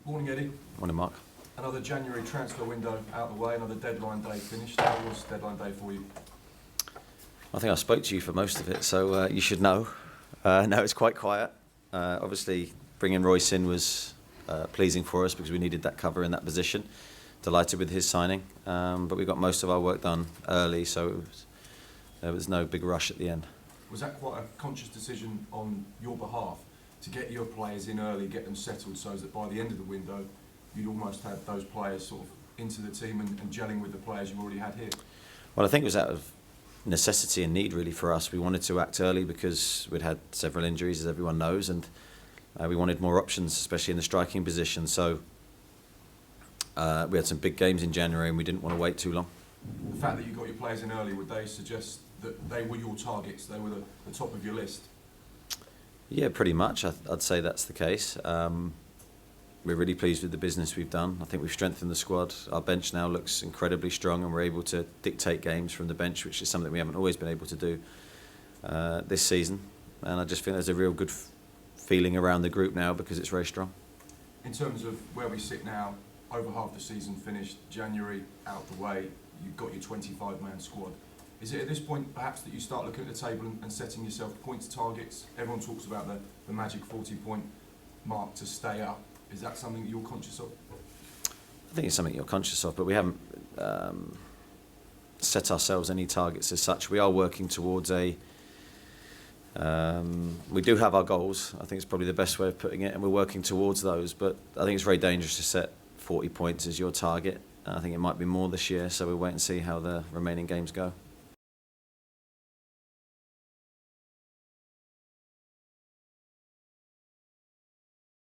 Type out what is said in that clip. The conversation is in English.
Morning, Eddie. Morning, Mark. Another January transfer window out of the way, another deadline day finished. How was deadline day for you? I think I spoke to you for most of it, so you should know. No, it's quite quiet. Obviously, bringing Royce in was pleasing for us because we needed that cover in that position. Delighted with his signing, but we got most of our work done early, so there was no big rush at the end. Was that quite a conscious decision on your behalf to get your players in early, get them settled, so that by the end of the window, you'd almost have those players sort of into the team and gelling with the players you already had here? Well, I think it was out of necessity and need really for us. We wanted to act early because we'd had several injuries, as everyone knows, and we wanted more options, especially in the striking position. So we had some big games in January and we didn't want to wait too long. The fact that you got your players in early, would they suggest that they were your targets, they were the top of your list? Yeah, pretty much. I'd say that's the case. We're really pleased with the business we've done. I think we've strengthened the squad. Our bench now looks incredibly strong and we're able to dictate games from the bench, which is something we haven't always been able to do this season. And I just think there's a real good feeling around the group now because it's very strong. In terms of where we sit now, over half the season finished, January out the way, you've got your 25-man squad. Is it at this point perhaps that you start looking at the table and setting yourself points targets? Everyone talks about the magic 40-point mark to stay up. Is that something that you're conscious of? I think it's something you're conscious of, but we haven't set ourselves any targets as such. We are working towards we do have our goals. I think it's probably the best way of putting it, and we're working towards those. But I think it's very dangerous to set 40 points as your target. I think it might be more this year, so we'll wait and see how the remaining games go.